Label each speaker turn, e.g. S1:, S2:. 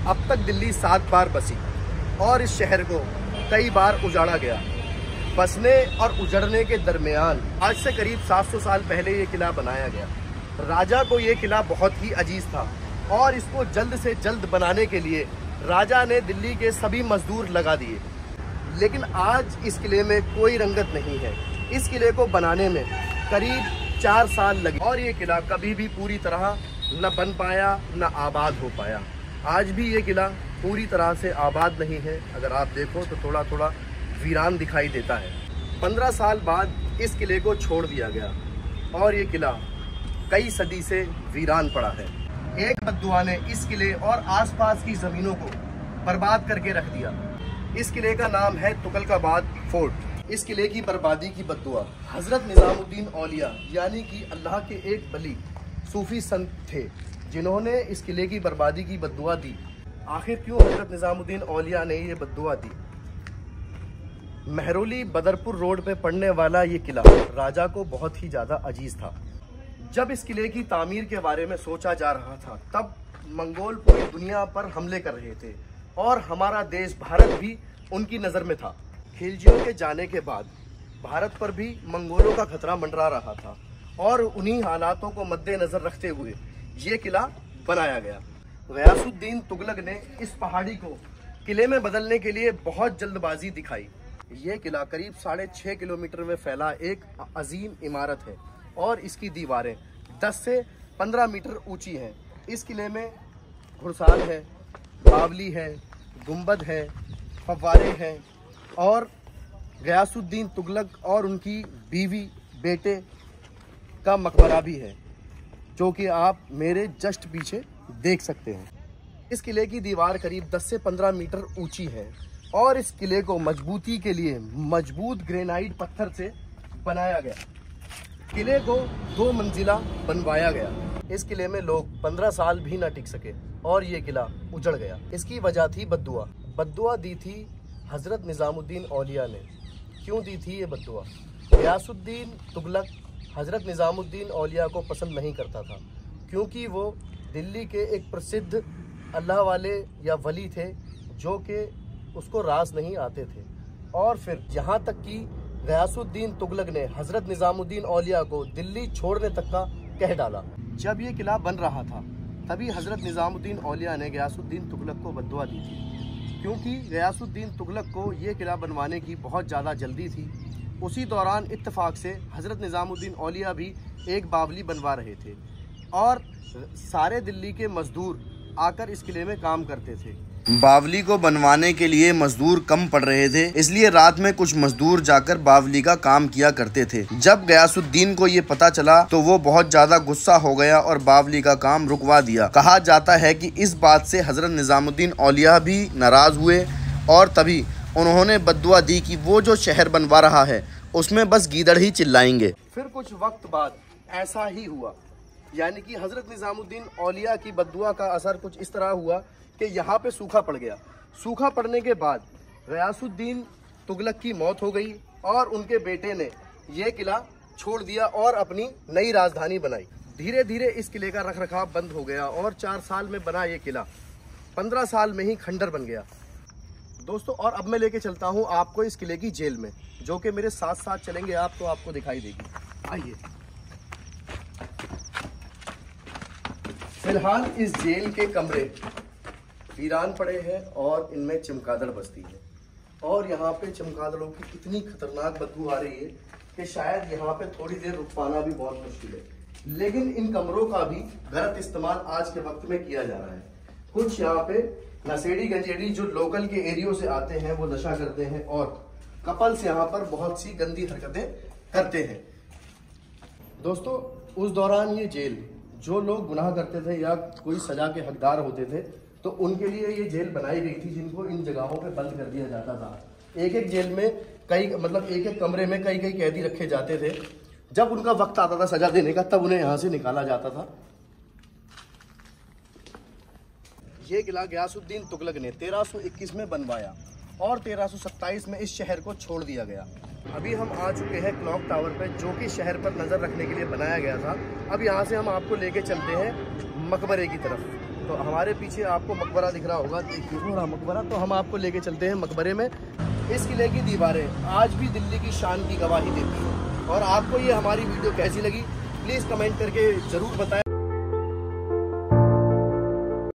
S1: अब तक दिल्ली 7 बार बसी और इस शहर को कई बार उजाड़ा गया। बसने और उजड़ने के दरमियान आज से करीब 700 साल पहले ये किला बनाया गया। राजा को ये किला बहुत ही अजीज था और इसको जल्द से जल्द बनाने के लिए राजा ने दिल्ली के सभी मजदूर लगा दिए। लेकिन आज इस किले में कोई रंगत नहीं है। इस किले को बनाने में करीब 4 साल लगे और ये किला कभी भी पूरी तरह न बन पाया न आबाद हो पाया। आज भी ये किला पूरी तरह से आबाद नहीं है। अगर आप देखो तो थोड़ा थोड़ा वीरान दिखाई देता है। 15 साल बाद इस किले को छोड़ दिया गया और ये किला कई सदी से वीरान पड़ा है। एक बद्दुआ ने इस किले और आसपास की ज़मीनों को बर्बाद करके रख दिया। इस किले का नाम है तुगलकाबाद फोर्ट। इस किले की बर्बादी की बद्दुआ हज़रत निज़ामुद्दीन औलिया यानी कि अल्लाह के एक वली सूफ़ी संत थे जिन्होंने इस किले की बर्बादी की बद्दुआ दी। आखिर क्यों हज़रत निज़ामुद्दीन औलिया ने ये बद्दुआ दी? महरौली बदरपुर रोड पे पड़ने वाला ये किला राजा को बहुत ही ज़्यादा अजीज था। जब इस किले की तामीर के बारे में सोचा जा रहा था तब मंगोल पूरी दुनिया पर हमले कर रहे थे और हमारा देश भारत भी उनकी नज़र में था। खिलजियों के जाने के बाद भारत पर भी मंगोलों का खतरा मंडरा रहा था और उन्हीं हालातों को मद्देनज़र रखते हुए ये किला बनाया गया। गयासुद्दीन तुगलक ने इस पहाड़ी को किले में बदलने के लिए बहुत जल्दबाजी दिखाई। ये किला करीब 6.5 किलोमीटर में फैला एक अजीम इमारत है और इसकी दीवारें 10 से 15 मीटर ऊंची हैं। इस किले में घुड़साल है, बावली है, गुंबद है, फव्वारे हैं और गयासुद्दीन तुगलक और उनकी बीवी बेटे का मकबरा भी है जो कि आप मेरे जस्ट पीछे देख सकते हैं। इस किले की दीवार करीब 10 से 15 मीटर ऊंची है और इस किले को मजबूती के लिए मजबूत ग्रेनाइट पत्थर से बनाया गया। किले को 2 मंजिला बनवाया गया। इस किले में लोग 15 साल भी न टिक सके और ये किला उजड़ गया। इसकी वजह थी बद्दुआ। बद्दुआ दी थी हज़रत निज़ामुद्दीन औलिया ने। क्यों दी थी ये बद्दुआ? गयासुद्दीन तुगलक हज़रत निज़ामुद्दीन औलिया को पसंद नहीं करता था क्योंकि वो दिल्ली के एक प्रसिद्ध अल्लाह वाले या वली थे जो कि उसको राज नहीं आते थे। और फिर यहाँ तक कि गयासुद्दीन तुगलक ने हज़रत निज़ामुद्दीन औलिया को दिल्ली छोड़ने तक का कह डाला। जब ये किला बन रहा था तभी हज़रत निज़ामुद्दीन औलिया ने गयासुद्दीन तुगलक को बद्दुआ दी थी क्योंकि गयासुद्दीन तुगलक को ये किला बनवाने की बहुत ज़्यादा जल्दी थी। उसी दौरान इत्तेफाक से हज़रत निज़ामुद्दीन औलिया भी एक बावली बनवा रहे थे और सारे दिल्ली के मज़दूर आकर इस किले में काम करते थे।
S2: बावली को बनवाने के लिए मजदूर कम पड़ रहे थे, इसलिए रात में कुछ मजदूर जाकर बावली का काम किया करते थे। जब गयासुद्दीन को ये पता चला तो वो बहुत ज्यादा गुस्सा हो गया और बावली का काम रुकवा दिया। कहा जाता है कि इस बात से हज़रत निज़ामुद्दीन औलिया भी नाराज हुए और तभी उन्होंने बद्दुआ दी कि वो जो शहर बनवा रहा है उसमें बस गीदड़ ही चिल्लाएंगे।
S1: फिर कुछ वक्त बाद ऐसा ही हुआ, यानी कि हज़रत निज़ामुद्दीन औलिया की बद्दुआ का असर कुछ इस तरह हुआ कि यहाँ पे सूखा पड़ गया। सूखा पड़ने के बाद गयासुद्दीन तुगलक की मौत हो गई और उनके बेटे ने ये किला छोड़ दिया और अपनी नई राजधानी बनाई। धीरे धीरे इस किले का रखरखाव बंद हो गया और 4 साल में बना ये किला 15 साल में ही खंडर बन गया। दोस्तों, और अब मैं लेके चलता हूँ आपको इस किले की जेल में, जो कि मेरे साथ साथ चलेंगे आप तो आपको दिखाई देगी। आइए। फिलहाल इस जेल के कमरे वीरान पड़े हैं और इनमें चमगादड़ बसती है और यहाँ पे चमगादड़ों की इतनी खतरनाक बदबू आ रही है कि शायद यहाँ पे थोड़ी देर रुक पाना भी बहुत मुश्किल है। लेकिन इन कमरों का भी गलत इस्तेमाल आज के वक्त में किया जा रहा है। कुछ यहाँ पे नशेड़ी गंजेड़ी जो लोकल के एरियो से आते हैं वो नशा करते हैं और कपल्स यहाँ पर बहुत सी गंदी हरकतें करते हैं। दोस्तों, उस दौरान ये जेल जो लोग गुनाह करते थे या कोई सजा के हकदार होते थे तो उनके लिए ये जेल बनाई गई थी जिनको इन जगहों पे बंद कर दिया जाता था। एक एक जेल में एक एक कमरे में कई कैदी रखे जाते थे। जब उनका वक्त आता था सजा देने का तब उन्हें यहाँ से निकाला जाता था। ये किला गयासुद्दीन तुगलक ने 1321 में बनवाया और 1327 में इस शहर को छोड़ दिया गया। अभी हम आ चुके हैं क्लॉक टावर पे जो कि शहर पर नज़र रखने के लिए बनाया गया था। अब यहाँ से हम आपको लेके चलते हैं मकबरे की तरफ। तो हमारे पीछे आपको मकबरा दिख रहा होगा, देखिए थोड़ा मकबरा, तो हम आपको लेके चलते हैं मकबरे में। इस किले की दीवारें आज भी दिल्ली की शान की गवाही देती हैं। और आपको ये हमारी वीडियो कैसी लगी प्लीज़ कमेंट करके ज़रूर बताएं।